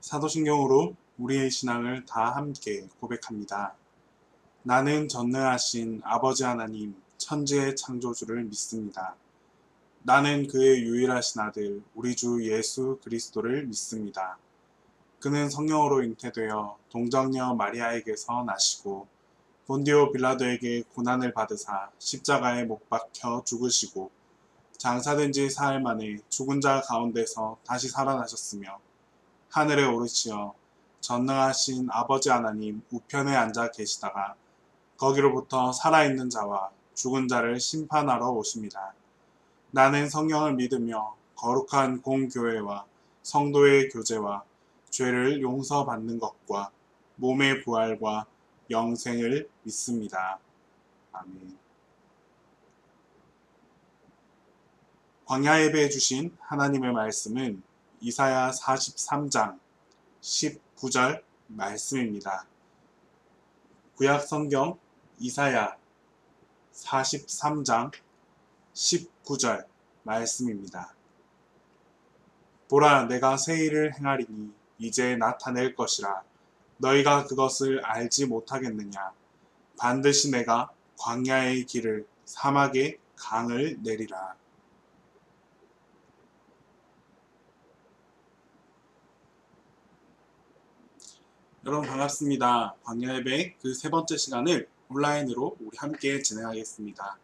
사도신경으로 우리의 신앙을 다 함께 고백합니다. 나는 전능하신 아버지 하나님, 천지의 창조주를 믿습니다. 나는 그의 유일하신 아들, 우리 주 예수 그리스도를 믿습니다. 그는 성령으로 잉태되어 동정녀 마리아에게서 나시고 본디오 빌라도에게 고난을 받으사 십자가에 못 박혀 죽으시고 장사된 지 사흘 만에 죽은 자 가운데서 다시 살아나셨으며 하늘에 오르시어 전능하신 아버지 하나님 우편에 앉아 계시다가 거기로부터 살아있는 자와 죽은 자를 심판하러 오십니다. 나는 성령을 믿으며 거룩한 공교회와 성도의 교제와 죄를 용서받는 것과 몸의 부활과 영생을 믿습니다. 아멘. 광야 예배해 주신 하나님의 말씀은 이사야 43장 19절 말씀입니다. 구약 성경 이사야 43장 19절 말씀입니다. 보라, 내가 새 일을 행하리니 이제 나타낼 것이라. 너희가 그것을 알지 못하겠느냐. 반드시 내가 광야의 길을 사막에 강을 내리라. 여러분 반갑습니다. 광야 예배 그 세 번째 시간을 온라인으로 우리 함께 진행하겠습니다.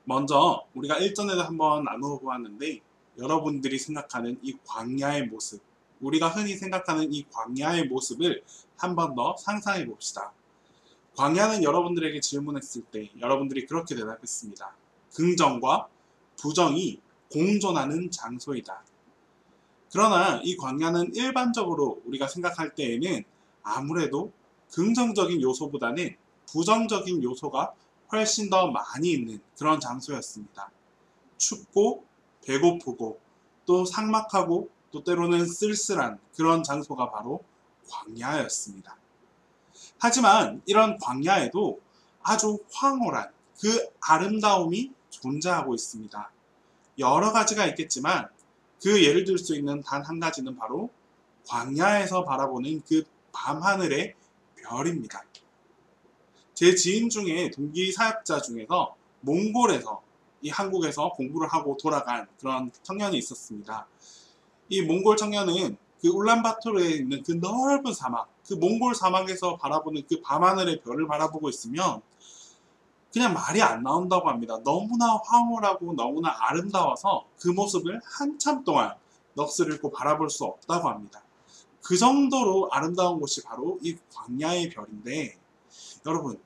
먼저 우리가 일전에도 한번 나누어 보았는데 여러분들이 생각하는 이 광야의 모습, 우리가 흔히 생각하는 이 광야의 모습을 한 번 더 상상해 봅시다. 광야는 여러분들에게 질문했을 때 여러분들이 그렇게 대답했습니다. 긍정과 부정이 공존하는 장소이다. 그러나 이 광야는 일반적으로 우리가 생각할 때에는 아무래도 긍정적인 요소보다는 부정적인 요소가 훨씬 더 많이 있는 그런 장소였습니다. 춥고 배고프고 또 삭막하고 또 때로는 쓸쓸한 그런 장소가 바로 광야였습니다. 하지만 이런 광야에도 아주 황홀한 그 아름다움이 존재하고 있습니다. 여러 가지가 있겠지만 그 예를 들 수 있는 단 한 가지는 바로 광야에서 바라보는 그 밤하늘의 별입니다. 제 지인 중에 동기 사역자 중에서 몽골에서 이 한국에서 공부를 하고 돌아간 그런 청년이 있었습니다. 이 몽골 청년은 그 울란바토르에 있는 그 넓은 사막, 그 몽골 사막에서 바라보는 그 밤하늘의 별을 바라보고 있으면 그냥 말이 안 나온다고 합니다. 너무나 황홀하고 너무나 아름다워서 그 모습을 한참 동안 넋을 잃고 바라볼 수 없다고 합니다. 그 정도로 아름다운 곳이 바로 이 광야의 별인데, 여러분,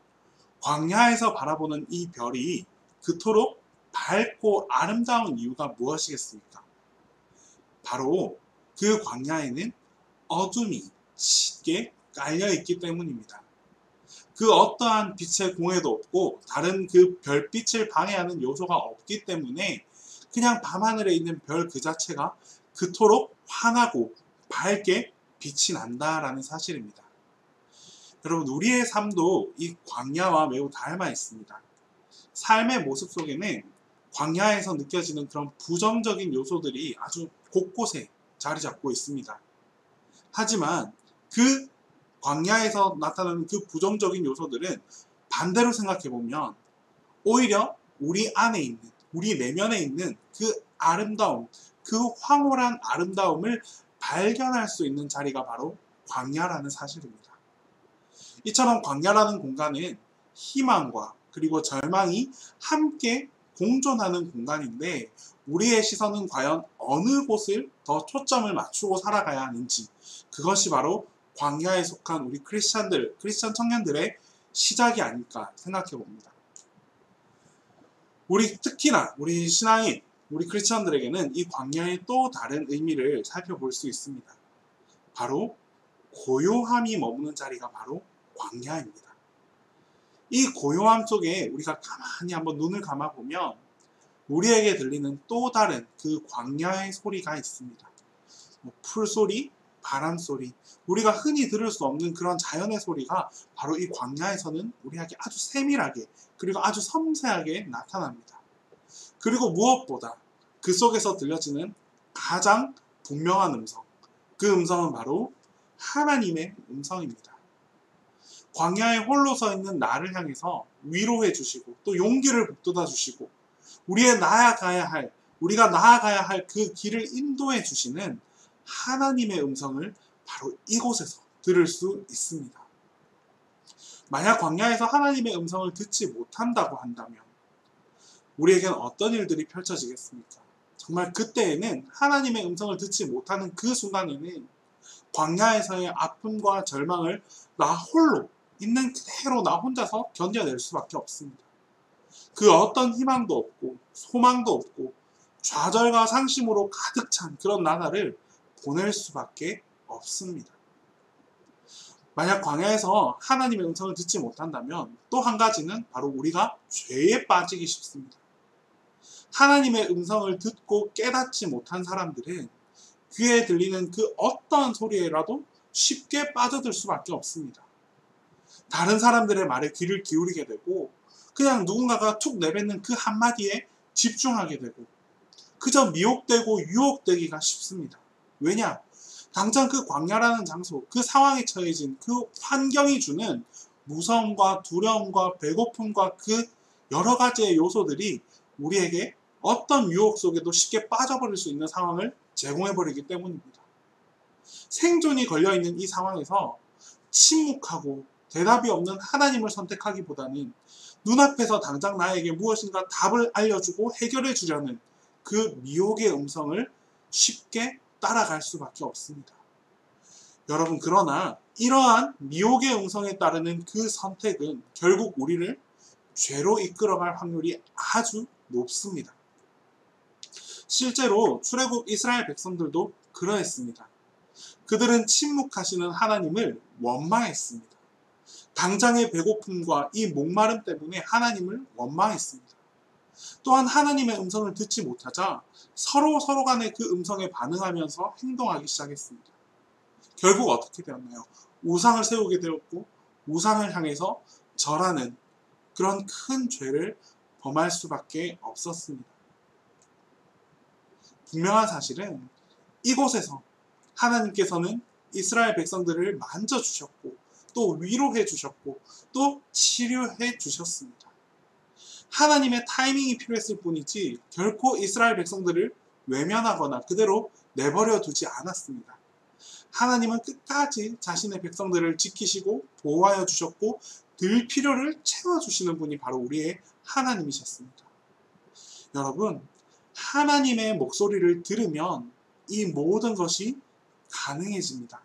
광야에서 바라보는 이 별이 그토록 밝고 아름다운 이유가 무엇이겠습니까? 바로 그 광야에는 어둠이 짙게 깔려있기 때문입니다. 그 어떠한 빛의 공해도 없고 다른 그 별빛을 방해하는 요소가 없기 때문에 그냥 밤하늘에 있는 별 그 자체가 그토록 환하고 밝게 빛이 난다라는 사실입니다. 여러분, 우리의 삶도 이 광야와 매우 닮아 있습니다. 삶의 모습 속에는 광야에서 느껴지는 그런 부정적인 요소들이 아주 곳곳에 자리 잡고 있습니다. 하지만 그 광야에서 나타나는 그 부정적인 요소들은 반대로 생각해보면 오히려 우리 안에 있는, 우리 내면에 있는 그 아름다움, 그 황홀한 아름다움을 발견할 수 있는 자리가 바로 광야라는 사실입니다. 이처럼 광야라는 공간은 희망과 그리고 절망이 함께 공존하는 공간인데 우리의 시선은 과연 어느 곳을 더 초점을 맞추고 살아가야 하는지, 그것이 바로 광야에 속한 우리 크리스찬 청년들의 시작이 아닐까 생각해 봅니다. 특히나 우리 신앙인, 우리 크리스찬들에게는 이 광야의 또 다른 의미를 살펴볼 수 있습니다. 바로 고요함이 머무는 자리가 바로 광야입니다. 이 고요함 속에 우리가 가만히 한번 눈을 감아보면 우리에게 들리는 또 다른 그 광야의 소리가 있습니다. 풀소리, 바람소리, 우리가 흔히 들을 수 없는 그런 자연의 소리가 바로 이 광야에서는 우리에게 아주 세밀하게 그리고 아주 섬세하게 나타납니다. 그리고 무엇보다 그 속에서 들려지는 가장 분명한 음성, 그 음성은 바로 하나님의 음성입니다. 광야에 홀로 서 있는 나를 향해서 위로해 주시고 또 용기를 북돋아 주시고 우리가 나아가야 할 그 길을 인도해 주시는 하나님의 음성을 바로 이곳에서 들을 수 있습니다. 만약 광야에서 하나님의 음성을 듣지 못한다고 한다면 우리에겐 어떤 일들이 펼쳐지겠습니까? 정말 그때에는 하나님의 음성을 듣지 못하는 그 순간에는 광야에서의 아픔과 절망을 나 홀로 있는 그대로 나 혼자서 견뎌낼 수밖에 없습니다. 그 어떤 희망도 없고 소망도 없고 좌절과 상심으로 가득 찬 그런 나날을 보낼 수밖에 없습니다. 만약 광야에서 하나님의 음성을 듣지 못한다면 또 한 가지는 바로 우리가 죄에 빠지기 쉽습니다. 하나님의 음성을 듣고 깨닫지 못한 사람들은 귀에 들리는 그 어떤 소리에라도 쉽게 빠져들 수밖에 없습니다. 다른 사람들의 말에 귀를 기울이게 되고 그냥 누군가가 툭 내뱉는 그 한마디에 집중하게 되고 그저 미혹되고 유혹되기가 쉽습니다. 왜냐? 당장 그 광야라는 장소, 그 상황에 처해진 그 환경이 주는 무서움과 두려움과 배고픔과 그 여러 가지의 요소들이 우리에게 어떤 유혹 속에도 쉽게 빠져버릴 수 있는 상황을 제공해버리기 때문입니다. 생존이 걸려있는 이 상황에서 침묵하고 대답이 없는 하나님을 선택하기보다는 눈앞에서 당장 나에게 무엇인가 답을 알려주고 해결해 주려는 그 미혹의 음성을 쉽게 따라갈 수밖에 없습니다. 여러분, 그러나 이러한 미혹의 음성에 따르는 그 선택은 결국 우리를 죄로 이끌어갈 확률이 아주 높습니다. 실제로 출애굽 이스라엘 백성들도 그러했습니다. 그들은 침묵하시는 하나님을 원망했습니다. 당장의 배고픔과 이 목마름 때문에 하나님을 원망했습니다. 또한 하나님의 음성을 듣지 못하자 서로 간의 그 음성에 반응하면서 행동하기 시작했습니다. 결국 어떻게 되었나요? 우상을 세우게 되었고 우상을 향해서 절하는 그런 큰 죄를 범할 수밖에 없었습니다. 분명한 사실은 이곳에서 하나님께서는 이스라엘 백성들을 만져주셨고 또 위로해 주셨고 또 치료해 주셨습니다. 하나님의 타이밍이 필요했을 뿐이지 결코 이스라엘 백성들을 외면하거나 그대로 내버려 두지 않았습니다. 하나님은 끝까지 자신의 백성들을 지키시고 보호하여 주셨고 늘 필요를 채워주시는 분이 바로 우리의 하나님이셨습니다. 여러분, 하나님의 목소리를 들으면 이 모든 것이 가능해집니다.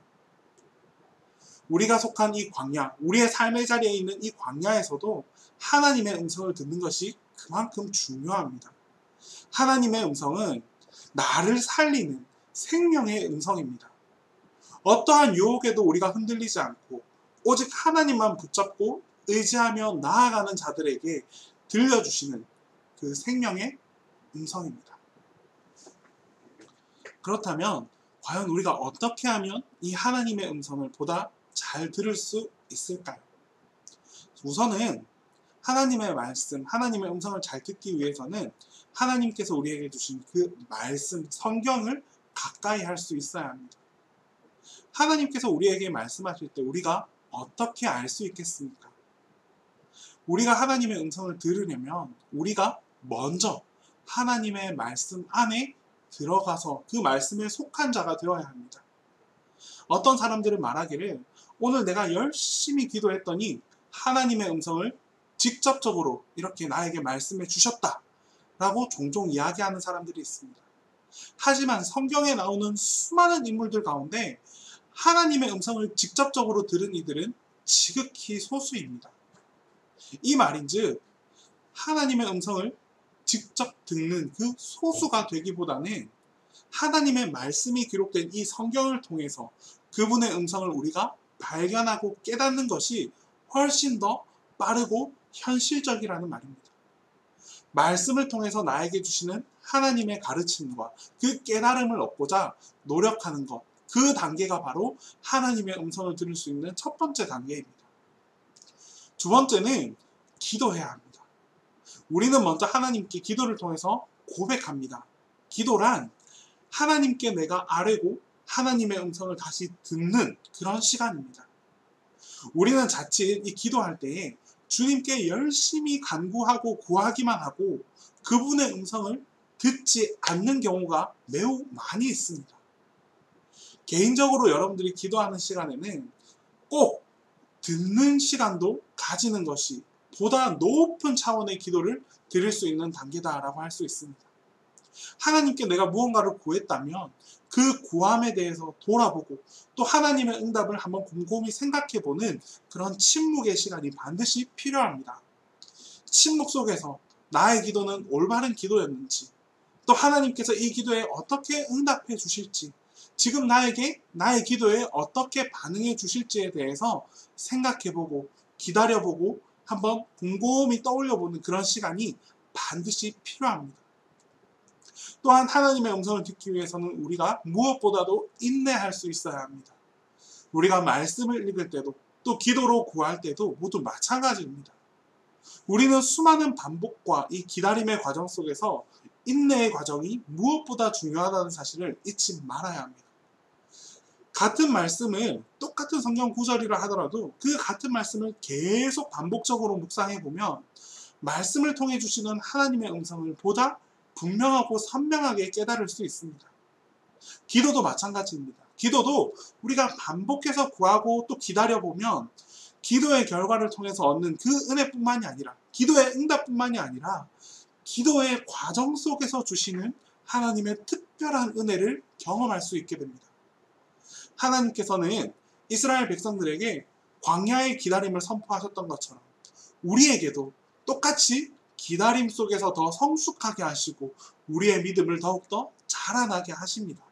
우리가 속한 이 광야, 우리의 삶의 자리에 있는 이 광야에서도 하나님의 음성을 듣는 것이 그만큼 중요합니다. 하나님의 음성은 나를 살리는 생명의 음성입니다. 어떠한 유혹에도 우리가 흔들리지 않고 오직 하나님만 붙잡고 의지하며 나아가는 자들에게 들려주시는 그 생명의 음성입니다. 그렇다면 과연 우리가 어떻게 하면 이 하나님의 음성을 보다 잘 들을 수 있을까요? 우선은 하나님의 말씀, 하나님의 음성을 잘 듣기 위해서는 하나님께서 우리에게 주신 그 말씀, 성경을 가까이 할 수 있어야 합니다. 하나님께서 우리에게 말씀하실 때 우리가 어떻게 알 수 있겠습니까? 우리가 하나님의 음성을 들으려면 우리가 먼저 하나님의 말씀 안에 들어가서 그 말씀에 속한 자가 되어야 합니다. 어떤 사람들은 말하기를 오늘 내가 열심히 기도했더니 하나님의 음성을 직접적으로 이렇게 나에게 말씀해 주셨다 라고 종종 이야기하는 사람들이 있습니다. 하지만 성경에 나오는 수많은 인물들 가운데 하나님의 음성을 직접적으로 들은 이들은 지극히 소수입니다. 이 말인즉 하나님의 음성을 직접 듣는 그 소수가 되기보다는 하나님의 말씀이 기록된 이 성경을 통해서 그분의 음성을 우리가 발견하고 깨닫는 것이 훨씬 더 빠르고 현실적이라는 말입니다. 말씀을 통해서 나에게 주시는 하나님의 가르침과 그 깨달음을 얻고자 노력하는 것, 그 단계가 바로 하나님의 음성을 들을 수 있는 첫 번째 단계입니다. 두 번째는 기도해야 합니다. 우리는 먼저 하나님께 기도를 통해서 고백합니다. 기도란 하나님께 내가 아뢰고 하나님의 음성을 다시 듣는 그런 시간입니다. 우리는 자칫 이 기도할 때에 주님께 열심히 간구하고 구하기만 하고 그분의 음성을 듣지 않는 경우가 매우 많이 있습니다. 개인적으로 여러분들이 기도하는 시간에는 꼭 듣는 시간도 가지는 것이 보다 높은 차원의 기도를 드릴 수 있는 단계다라고 할 수 있습니다. 하나님께 내가 무언가를 구했다면 그 구함에 대해서 돌아보고 또 하나님의 응답을 한번 곰곰이 생각해보는 그런 침묵의 시간이 반드시 필요합니다. 침묵 속에서 나의 기도는 올바른 기도였는지, 또 하나님께서 이 기도에 어떻게 응답해 주실지, 지금 나에게 나의 기도에 어떻게 반응해 주실지에 대해서 생각해보고 기다려보고 한번 곰곰이 떠올려보는 그런 시간이 반드시 필요합니다. 또한 하나님의 음성을 듣기 위해서는 우리가 무엇보다도 인내할 수 있어야 합니다. 우리가 말씀을 읽을 때도 또 기도로 구할 때도 모두 마찬가지입니다. 우리는 수많은 반복과 이 기다림의 과정 속에서 인내의 과정이 무엇보다 중요하다는 사실을 잊지 말아야 합니다. 같은 말씀을 똑같은 성경 구절이라 하더라도 그 같은 말씀을 계속 반복적으로 묵상해 보면 말씀을 통해 주시는 하나님의 음성을 보다 분명하고 선명하게 깨달을 수 있습니다. 기도도 마찬가지입니다. 기도도 우리가 반복해서 구하고 또 기다려보면 기도의 결과를 통해서 얻는 그 은혜뿐만이 아니라 기도의 응답뿐만이 아니라 기도의 과정 속에서 주시는 하나님의 특별한 은혜를 경험할 수 있게 됩니다. 하나님께서는 이스라엘 백성들에게 광야의 기다림을 선포하셨던 것처럼 우리에게도 똑같이 기다림 속에서 더 성숙하게 하시고 우리의 믿음을 더욱더 자라나게 하십니다.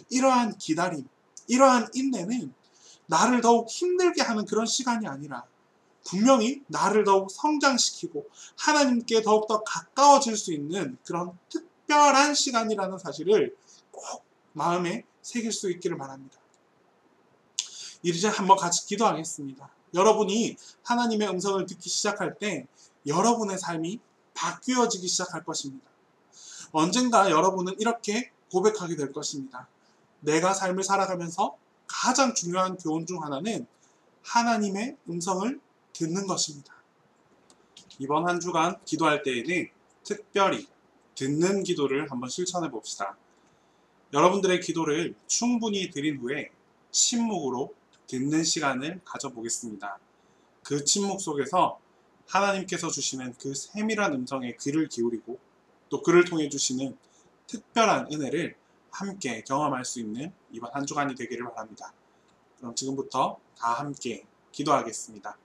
이러한 기다림, 이러한 인내는 나를 더욱 힘들게 하는 그런 시간이 아니라 분명히 나를 더욱 성장시키고 하나님께 더욱더 가까워질 수 있는 그런 특별한 시간이라는 사실을 꼭 마음에 새길 수 있기를 바랍니다. 이제 한번 같이 기도하겠습니다. 여러분이 하나님의 음성을 듣기 시작할 때 여러분의 삶이 바뀌어지기 시작할 것입니다. 언젠가 여러분은 이렇게 고백하게 될 것입니다. 내가 삶을 살아가면서 가장 중요한 교훈 중 하나는 하나님의 음성을 듣는 것입니다. 이번 한 주간 기도할 때에는 특별히 듣는 기도를 한번 실천해 봅시다. 여러분들의 기도를 충분히 드린 후에 침묵으로 듣는 시간을 가져보겠습니다. 그 침묵 속에서 하나님께서 주시는 그 세밀한 음성에 귀를 기울이고 또 그를 통해 주시는 특별한 은혜를 함께 경험할 수 있는 이번 한 주간이 되기를 바랍니다. 그럼 지금부터 다 함께 기도하겠습니다.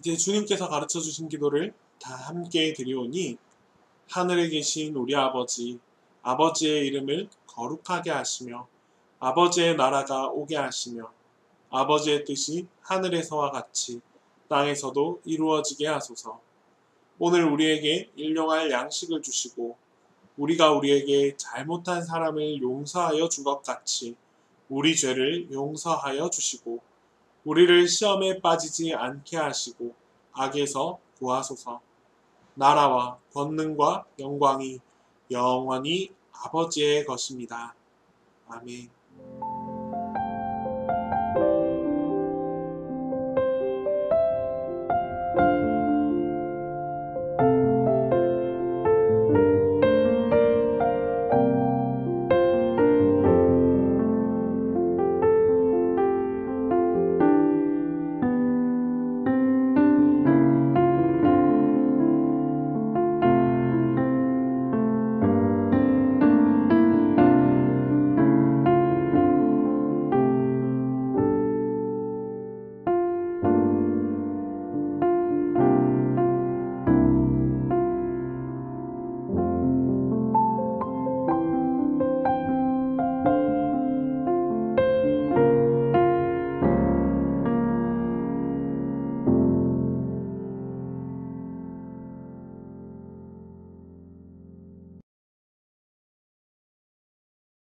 이제 주님께서 가르쳐 주신 기도를 다 함께 드리오니 하늘에 계신 우리 아버지, 아버지의 이름을 거룩하게 하시며 아버지의 나라가 오게 하시며 아버지의 뜻이 하늘에서와 같이 땅에서도 이루어지게 하소서. 오늘 우리에게 일용할 양식을 주시고 우리가 우리에게 잘못한 사람을 용서하여 준 것 같이 우리 죄를 용서하여 주시고 우리를 시험에 빠지지 않게 하시고 악에서 구하소서. 나라와 권능과 영광이 영원히 아버지의 것입니다. 아멘.